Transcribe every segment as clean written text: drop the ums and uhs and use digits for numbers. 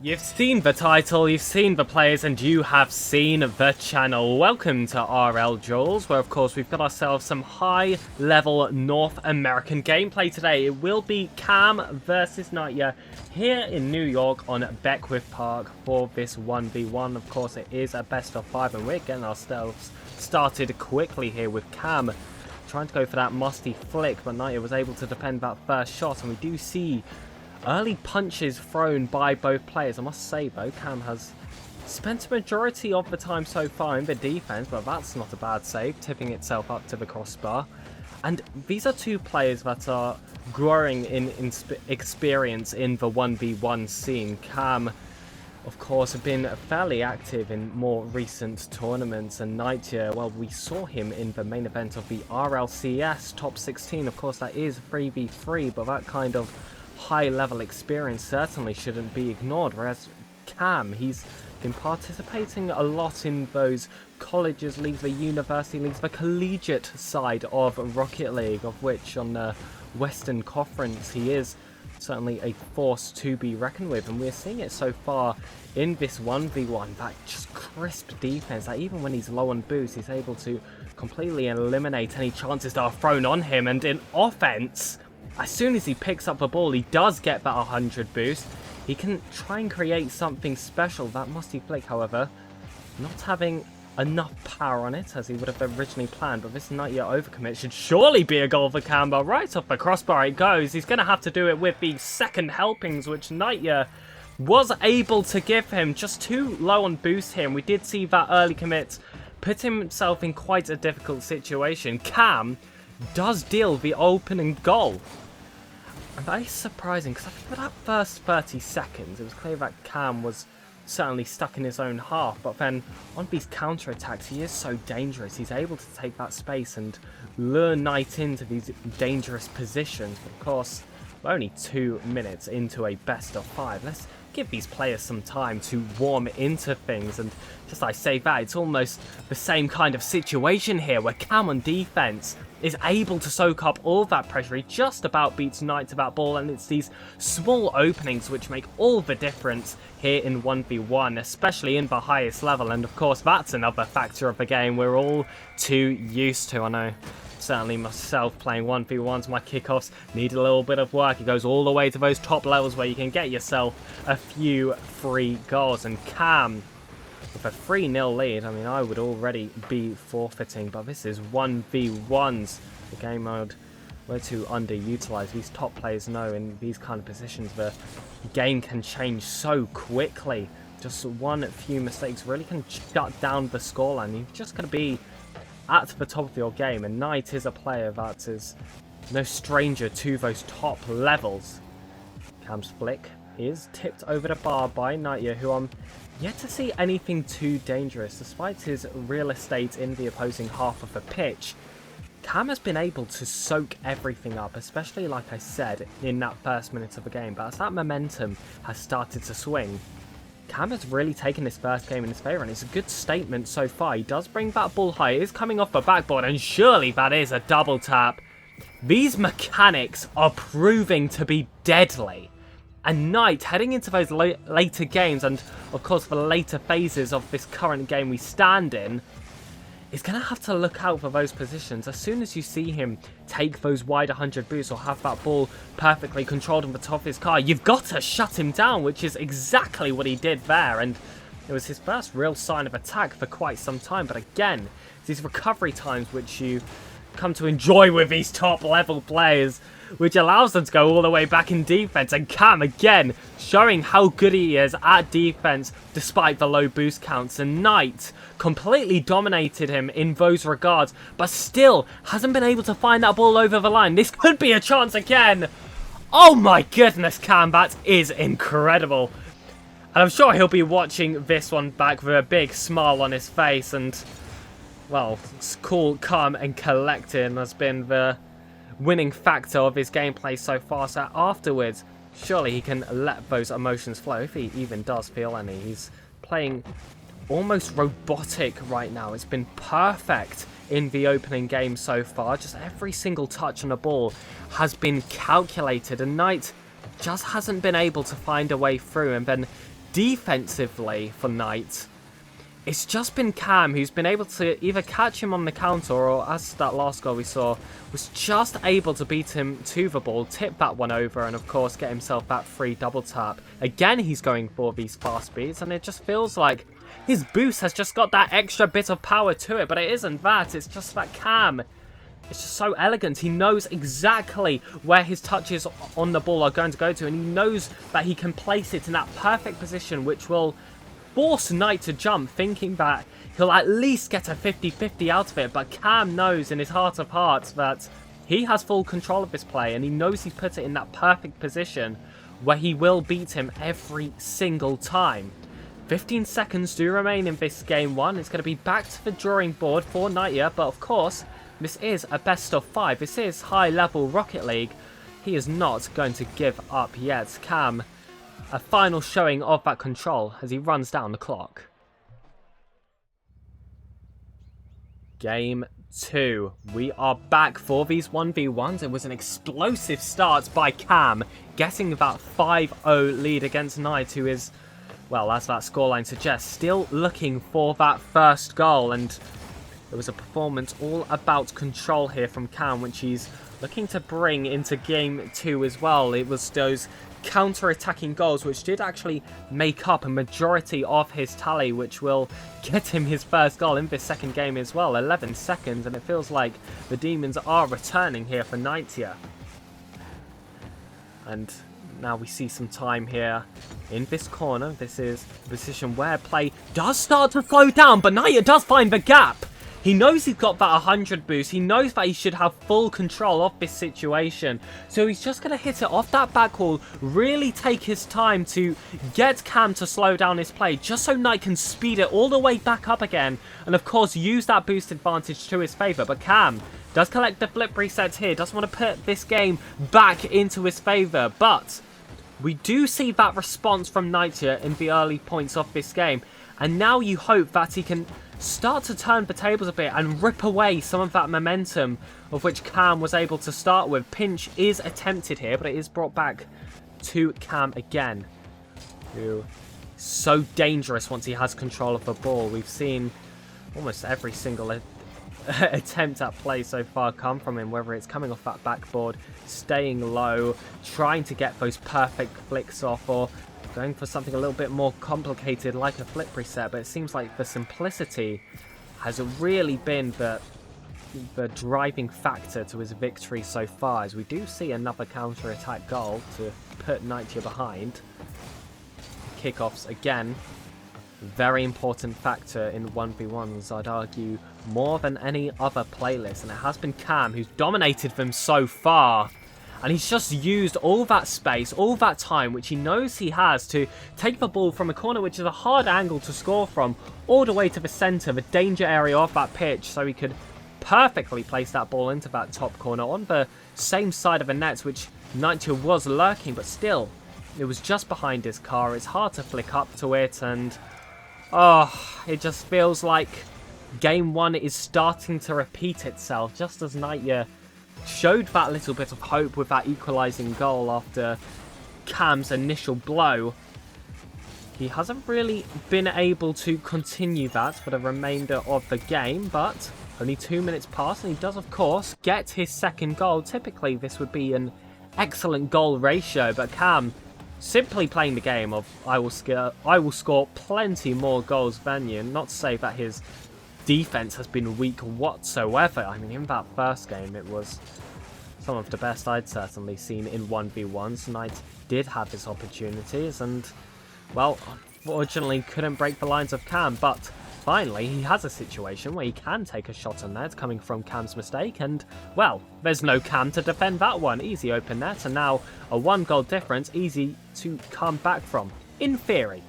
You've seen the title, you've seen the players, and you have seen the channel. Welcome to RLduels, where of course we've got ourselves some high-level North American gameplay today. It will be Cam versus KnightYuh here in New York on Beckwith Park for this 1v1. Of course, it is a best of 5, and we're getting ourselves started quickly here with Cam trying to go for that musty flick, but KnightYuh was able to defend that first shot, and we do see early punches thrown by both players. I must say though, Cam has spent a majority of the time so far in the defense, but that's not a bad save, tipping itself up to the crossbar. And these are two players that are growing in experience in the 1v1 scene. Cam, of course, have been fairly active in more recent tournaments, and KnightYuh, well, we saw him in the main event of the RLCS top 16. Of course, that is 3v3, but that kind of high-level experience certainly shouldn't be ignored, whereas Cam, he's been participating a lot in those colleges leagues, the university leagues, the collegiate side of Rocket League, of which on the Western Conference he is certainly a force to be reckoned with, and we're seeing it so far in this 1v1, that just crisp defense, that even when he's low on boost, he's able to completely eliminate any chances that are thrown on him. And in offense, as soon as he picks up the ball, he does get that 100 boost. He can try and create something special. That musty flick, however, not having enough power on it as he would have originally planned. But this KnightYuh overcommit should surely be a goal for Camber. Right off the crossbar it goes. He's going to have to do it with the second helpings, which KnightYuh was able to give him. Just too low on boost here. And we did see that early commit put himself in quite a difficult situation. Cam does deal the opening goal. And that is surprising, because for that first 30 seconds, it was clear that Cam was certainly stuck in his own half, but then on these counter-attacks, he is so dangerous. He's able to take that space and lure Knight into these dangerous positions. But of course, we're only 2 minutes into a best of 5. Let's give these players some time to warm into things, and just I say that, it's almost the same kind of situation here, where Cam on defense is able to soak up all that pressure. He just about beats Knight to that ball, and it's these small openings which make all the difference here in 1v1, especially in the highest level. And of course, that's another factor of the game we're all too used to. I know certainly myself playing 1v1s, my kickoffs need a little bit of work. It goes all the way to those top levels where you can get yourself a few free goals. And Cam, with a 3-0 lead, I mean, I would already be forfeiting, but this is 1v1s, the game mode way too underutilized. These top players know in these kind of positions the game can change so quickly. Just one few mistakes really can shut down the scoreline. You've just got to be at the top of your game, and Knight is a player that is no stranger to those top levels. Cam's flick is tipped over the bar by KnightYuh, who I'm yet to see anything too dangerous. Despite his real estate in the opposing half of the pitch, Cam has been able to soak everything up, especially, like I said, in that first minute of the game. But as that momentum has started to swing, Cam has really taken this first game in his favour, and it's a good statement so far. He does bring that ball high. It is coming off the backboard, and surely that is a double tap. These mechanics are proving to be deadly. And Knight, heading into those later games, and of course the later phases of this current game we stand in, is going to have to look out for those positions. As soon as you see him take those wide 100 boosts or have that ball perfectly controlled on the top of his car, you've got to shut him down, which is exactly what he did there. And it was his first real sign of attack for quite some time. But again, these recovery times which you come to enjoy with these top level players, which allows them to go all the way back in defense. And Cam, again, showing how good he is at defense despite the low boost counts. And Knight completely dominated him in those regards, but still hasn't been able to find that ball over the line. This could be a chance again. Oh my goodness, Cam, that is incredible. And I'm sure he'll be watching this one back with a big smile on his face. And, well, cool, calm and collected has been the winning factor of his gameplay so far. So afterwards, surely he can let those emotions flow, if he even does feel any. He's playing almost robotic right now. It's been perfect in the opening game so far. Just every single touch on the ball has been calculated, and Knight just hasn't been able to find a way through. And then defensively for Knight, it's just been Cam who's been able to either catch him on the counter or, as that last goal we saw, was just able to beat him to the ball, tip that one over, and of course get himself that free double tap. Again, he's going for these fast speeds, and it just feels like his boost has just got that extra bit of power to it, but it isn't that. It's just that Cam, it's just so elegant. He knows exactly where his touches on the ball are going to go to, and he knows that he can place it in that perfect position, which will force Knight to jump, thinking that he'll at least get a 50-50 out of it. But Cam knows in his heart of hearts that he has full control of this play, and he knows he's put it in that perfect position where he will beat him every single time. 15 seconds do remain in this game one. It's going to be back to the drawing board for KnightYuh, but of course, this is a best of 5. This is high-level Rocket League. He is not going to give up yet. Cam, a final showing of that control as he runs down the clock. Game 2. We are back for these 1v1s. It was an explosive start by Cam, getting that 5-0 lead against Knight, who is, well, as that scoreline suggests, still looking for that first goal. And it was a performance all about control here from Cam, which he's looking to bring into game 2 as well. It was those counter-attacking goals which did actually make up a majority of his tally, which will get him his first goal in this second game as well. 11 seconds, and it feels like the Demons are returning here for KnightYuh. And now we see some time here in this corner. This is a position where play does start to slow down, but KnightYuh does find the gap. He knows he's got that 100 boost. He knows that he should have full control of this situation. So he's just going to hit it off that back wall, really take his time to get Cam to slow down his play, just so Knight can speed it all the way back up again, and of course use that boost advantage to his favour. But Cam does collect the flip reset here, doesn't want to put this game back into his favour, but we do see that response from KnightYuh in the early points of this game, and now you hope that he can start to turn the tables a bit and rip away some of that momentum of which Cam was able to start with. Pinch is attempted here, but it is brought back to Cam again, who is so dangerous once he has control of the ball. We've seen almost every single attempt at play so far come from him, whether it's coming off that backboard, staying low, trying to get those perfect flicks off, or going for something a little bit more complicated like a flip reset. But it seems like the simplicity has really been the driving factor to his victory so far, as we do see another counter-attack goal to put KnightYuh behind. Kickoffs again, very important factor in 1v1s, I'd argue, more than any other playlist, and it has been Cam who's dominated them so far. And he's just used all that space, all that time, which he knows he has, to take the ball from a corner, which is a hard angle to score from, all the way to the centre, the danger area of that pitch, so he could perfectly place that ball into that top corner on the same side of the net, which KnightYuh was lurking, but still, it was just behind his car. It's hard to flick up to it, and it just feels like game 1 is starting to repeat itself, just as KnightYuh showed that little bit of hope with that equalising goal after Cam's initial blow. He hasn't really been able to continue that for the remainder of the game, but only 2 minutes pass, and he does, of course, get his second goal. Typically, this would be an excellent goal ratio, but Cam simply playing the game of I will score plenty more goals than you. Not to say that his defense has been weak whatsoever. I mean, in that first game, it was some of the best I'd certainly seen in 1v1s. Knight did have his opportunities and, well, unfortunately couldn't break the lines of Cam, but finally he has a situation where he can take a shot on net coming from Cam's mistake, and, well, there's no Cam to defend that one. Easy open net, and now a 1-goal difference, easy to come back from. In theory.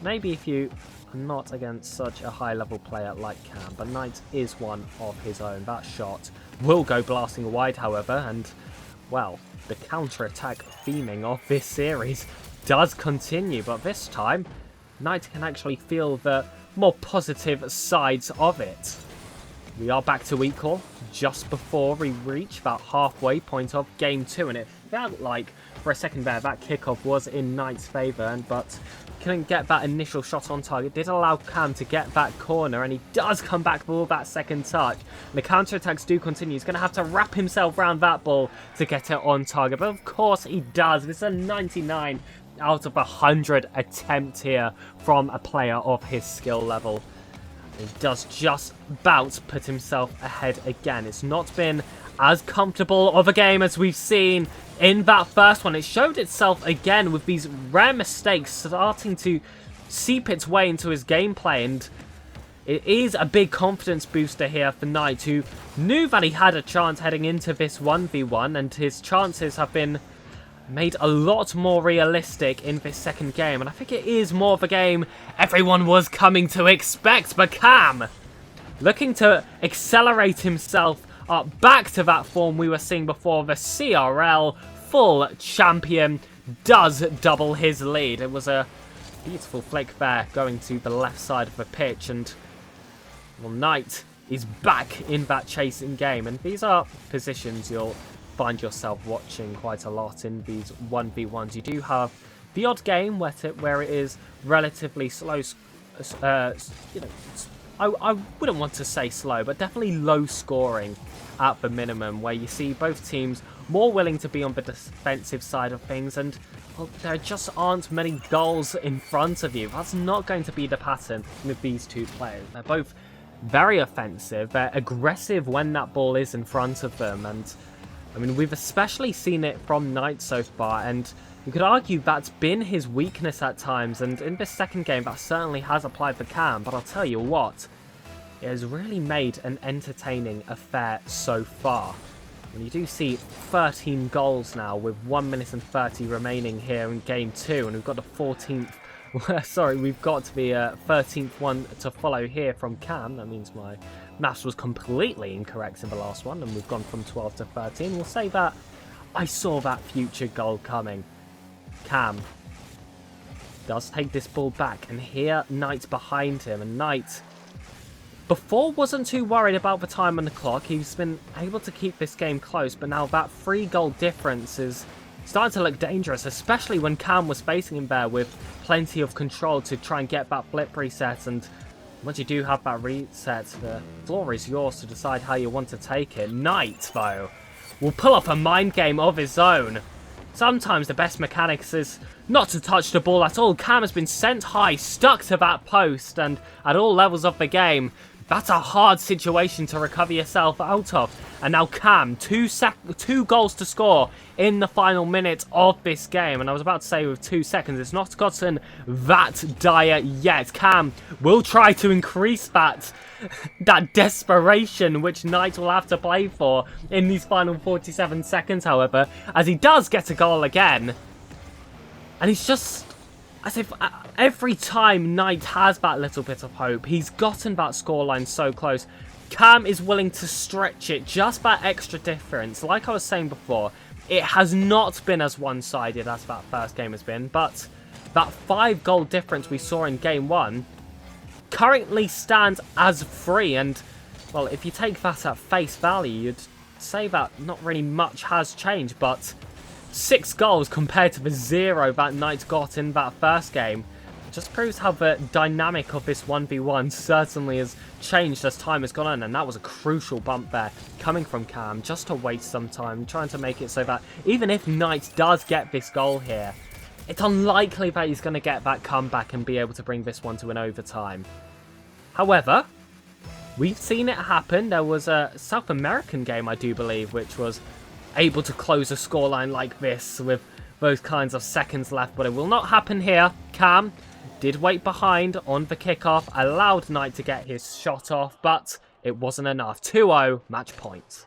Maybe if you not against such a high-level player like Cam, but Knight is one of his own. That shot will go blasting wide, however, and, well, the counter-attack theming of this series does continue, but this time, Knight can actually feel the more positive sides of it. We are back to equal just before we reach that halfway point of game 2, and it felt like for a second there, that kickoff was in Knight's favour, but couldn't get that initial shot on target. Did allow Cam to get that corner, and he does come back for that second touch. And the counter-attacks do continue. He's going to have to wrap himself around that ball to get it on target, but of course he does. It's a 99 out of 100 attempt here from a player of his skill level. He does just about put himself ahead again. It's not been as comfortable of a game as we've seen in that first one. It showed itself again with these rare mistakes starting to seep its way into his gameplay, and it is a big confidence booster here for Knight, who knew that he had a chance heading into this 1v1, and his chances have been made a lot more realistic in this second game, and I think it is more of a game everyone was coming to expect. But Cam, looking to accelerate himself up back to that form we were seeing before, the CRL full champion does double his lead. It was a beautiful flick there going to the left side of the pitch, and well, Knight is back in that chasing game, and these are positions you'll find yourself watching quite a lot in these 1v1s. You do have the odd game where it is relatively slow, you know, I wouldn't want to say slow, but definitely low scoring at the minimum, where you see both teams more willing to be on the defensive side of things, and well, there just aren't many goals in front of you. That's not going to be the pattern with these two players. They're both very offensive, they're aggressive when that ball is in front of them, and I mean, we've especially seen it from Knight so far, and you could argue that's been his weakness at times, and in this second game that certainly has applied for Cam, but I'll tell you what, it has really made an entertaining affair so far. And you do see 13 goals now with 1 minute and 30 remaining here in game 2, and we've got the 14th, sorry, we've got the 13th one to follow here from Cam. That means my maths was completely incorrect in the last one, and we've gone from 12 to 13. We'll say that I saw that future goal coming. Cam does take this ball back, and here Knight's behind him, and Knight before wasn't too worried about the time on the clock. He's been able to keep this game close, but now that 3-goal difference is starting to look dangerous, especially when Cam was facing him there with plenty of control to try and get that flip reset. And once you do have that reset, the floor is yours to decide how you want to take it. Knight, though, will pull off a mind game of his own. Sometimes the best mechanics is not to touch the ball at all. Cam has been sent high, stuck to that post, and at all levels of the game, that's a hard situation to recover yourself out of. And now Cam, two goals to score in the final minute of this game. And I was about to say with 2 seconds, it's not gotten that dire yet. Cam will try to increase that desperation which Knight will have to play for in these final 47 seconds, however, as he does get a goal again. And he's just, as if every time Knight has that little bit of hope, he's gotten that scoreline so close. Cam is willing to stretch it, just that extra difference. Like I was saying before, it has not been as one-sided as that first game has been, but that 5-goal difference we saw in game 1 currently stands as 3, and well, if you take that at face value, you'd say that not really much has changed, but 6 goals compared to the 0 that Knight got in that first game just proves how the dynamic of this 1v1 certainly has changed as time has gone on, and that was a crucial bump there coming from Cam just to waste some time, trying to make it so that even if Knight does get this goal here, it's unlikely that he's going to get that comeback and be able to bring this one to an overtime. However, we've seen it happen. There was a South American game, I do believe, which was able to close a scoreline like this with those kinds of seconds left, but it will not happen here. Cam did wait behind on the kickoff, allowed Knight to get his shot off, but it wasn't enough. 2-0, match point.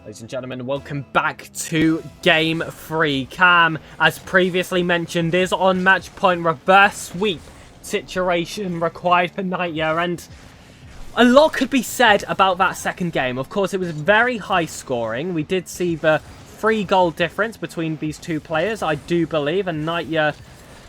Ladies and gentlemen, welcome back to Game 3. Cam, as previously mentioned, is on match point. Reverse sweep situation required for KnightYuh, and a lot could be said about that second game. Of course, it was very high scoring. We did see the 3-goal difference between these two players, I do believe, and KnightYuh,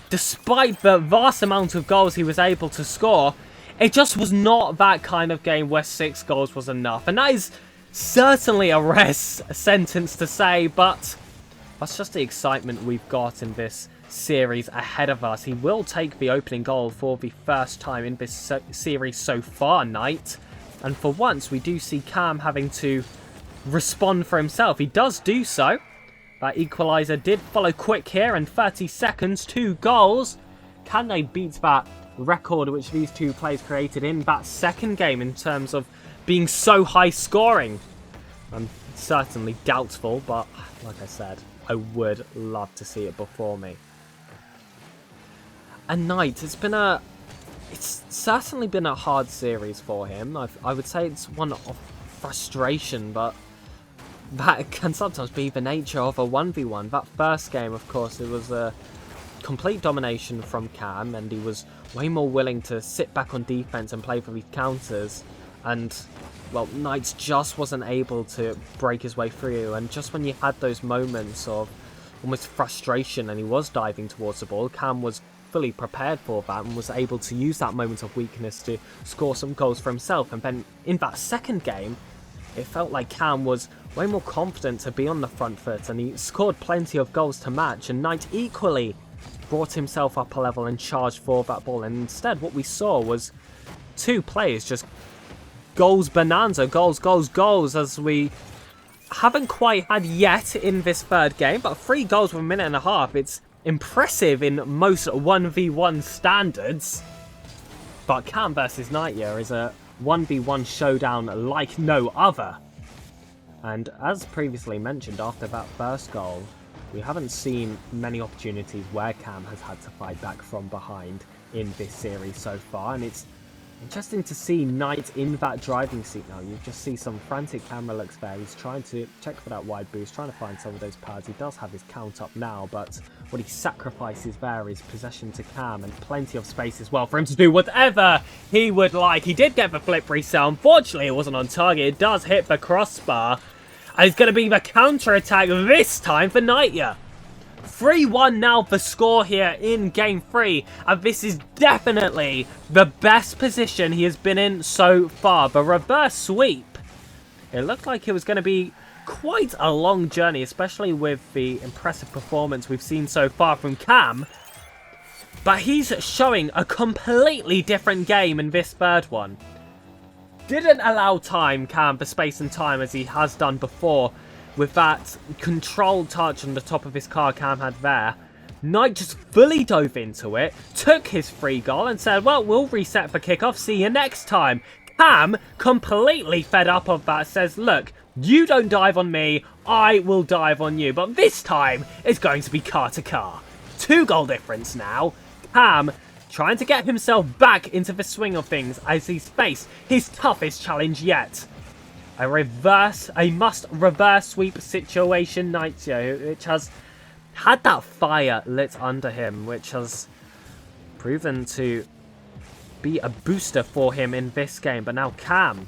despite the vast amount of goals he was able to score, it just was not that kind of game where 6 goals was enough. And that is certainly a rare sentence to say, but that's just the excitement we've got in this series ahead of us. He will take the opening goal for the first time in this series so far, Knight. And for once, we do see Cam having to respond for himself. He does do so. That equaliser did follow quick here, and 30 seconds, 2 goals. Can they beat that record which these two players created in that second game in terms of being so high scoring? I'm certainly doubtful, but like I said, I would love to see it before me. And Knight, it's certainly been a hard series for him. I would say it's one of frustration, but that can sometimes be the nature of a 1v1. That first game, of course, it was a complete domination from Cam, and he was way more willing to sit back on defense and play for these counters. And, well, Knight just wasn't able to break his way through. And just when you had those moments of almost frustration and he was diving towards the ball, Cam was fully prepared for that and was able to use that moment of weakness to score some goals for himself. And then in that second game, it felt like Cam was way more confident to be on the front foot, and he scored plenty of goals to match, and Knight equally brought himself up a level and charged for that ball. And instead what we saw was two players just goals bonanza, goals, as we haven't quite had yet in this third game, but 3 goals for a minute and a half. It's impressive in most 1v1 standards, but Cam versus KnightYuh is a 1v1 showdown like no other. And as previously mentioned, after that first goal, we haven't seen many opportunities where Cam has had to fight back from behind in this series so far, and it's interesting to see Knight in that driving seat now. You just see some frantic camera looks there. He's trying to check for that wide boost, trying to find some of those pads. He does have his count up now, but what he sacrifices there is possession to Cam and plenty of space as well for him to do whatever he would like. He did get the flip reset. Unfortunately, it wasn't on target. It does hit the crossbar. And it's going to be the counter-attack this time for KnightYuh. 3-1 now the score here in Game 3, and this is definitely the best position he has been in so far. The reverse sweep, it looked like it was going to be quite a long journey, especially with the impressive performance we've seen so far from Cam. But he's showing a completely different game in this third one. Didn't allow Cam for space and time as he has done before. With that controlled touch on the top of his car Cam had there, Knight just fully dove into it, took his free goal and said, well, we'll reset for kickoff, see you next time. Cam, completely fed up of that, says, look, you don't dive on me, I will dive on you. But this time, it's going to be car to car. 2 goal difference now. Cam trying to get himself back into the swing of things as he's faced his toughest challenge yet. A must reverse sweep situation, KnightYuh, which has had that fire lit under him, which has proven to be a booster for him in this game. But now Cam,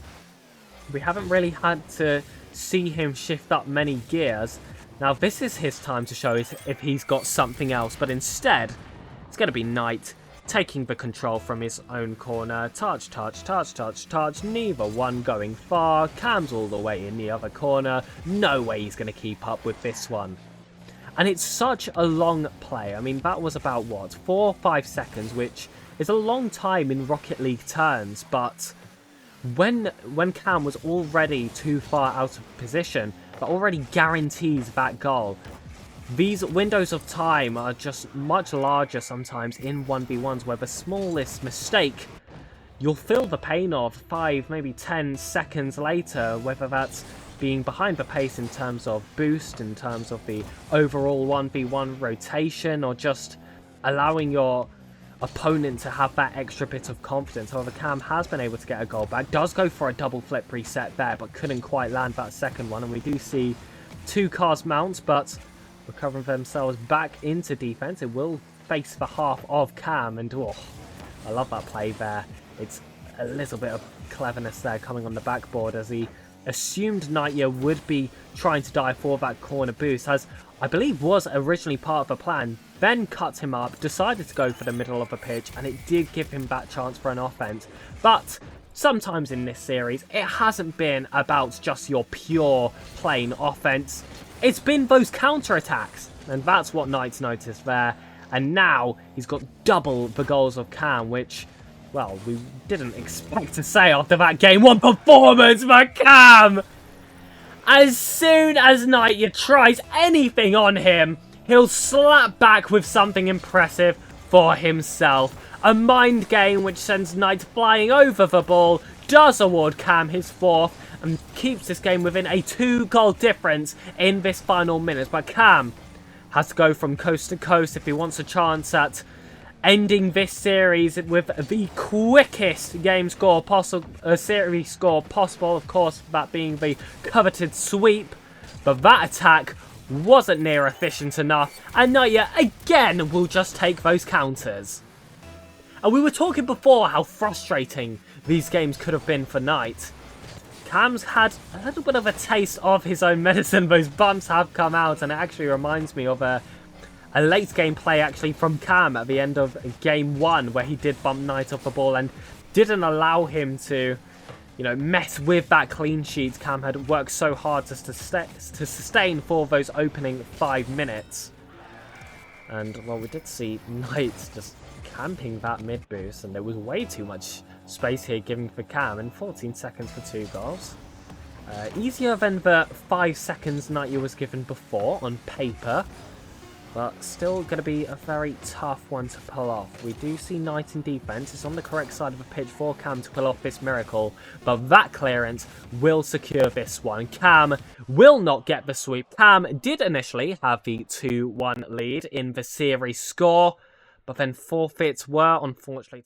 we haven't really had to see him shift up many gears. Now this is his time to show if he's got something else, but instead it's going to be Knight taking the control from his own corner. Touch, neither one going far. Cam's all the way in the other corner. No way he's going to keep up with this one. And it's such a long play. I mean, that was about, what, 4 or 5 seconds, which is a long time in Rocket League terms, but when Cam was already too far out of position, that already guarantees that goal. These windows of time are just much larger sometimes in 1v1s, where the smallest mistake you'll feel the pain of 5, maybe 10 seconds later, whether that's being behind the pace in terms of boost, in terms of the overall 1v1 rotation, or just allowing your opponent to have that extra bit of confidence. However, Cam has been able to get a goal back, does go for a double flip reset there, but couldn't quite land that second one, and we do see 2 cars mount, but recovering themselves back into defense. It will face the half of Cam, and oh, I love that play there. It's a little bit of cleverness there coming on the backboard as he assumed KnightYuh would be trying to dive for that corner boost, as I believe was originally part of the plan, then cut him up, decided to go for the middle of the pitch, and it did give him that chance for an offense. But sometimes in this series, it hasn't been about just your pure, plain offense. It's been those counter-attacks, and that's what Knight's noticed there. And now he's got double the goals of Cam, which, well, we didn't expect to say after that Game 1 performance, but Cam! As soon as KnightYuh tries anything on him, he'll slap back with something impressive for himself. A mind game which sends Knight flying over the ball, does award Cam his 4th, and keeps this game within a 2-goal difference in this final minute. But Cam has to go from coast to coast if he wants a chance at ending this series with the quickest game score possible, series score possible. Of course, that being the coveted sweep. But that attack wasn't near efficient enough, and KnightYuh again will just take those counters. And we were talking before how frustrating these games could have been for Knight. Cam's had a little bit of a taste of his own medicine. Those bumps have come out, and it actually reminds me of a late game play actually from Cam at the end of Game 1, where he did bump Knight off the ball and didn't allow him to, you know, mess with that clean sheet Cam had worked so hard to sustain for those opening 5 minutes. And, well, we did see Knight just camping that mid boost, and there was way too much space here given for Cam, and 14 seconds for 2 goals. Easier than the 5 seconds KnightYuh was given before on paper, but still going to be a very tough one to pull off. We do see Knight in defense. It's on the correct side of the pitch for Cam to pull off this miracle, but that clearance will secure this one. Cam will not get the sweep. Cam did initially have the 2-1 lead in the series score, but then forfeits were unfortunately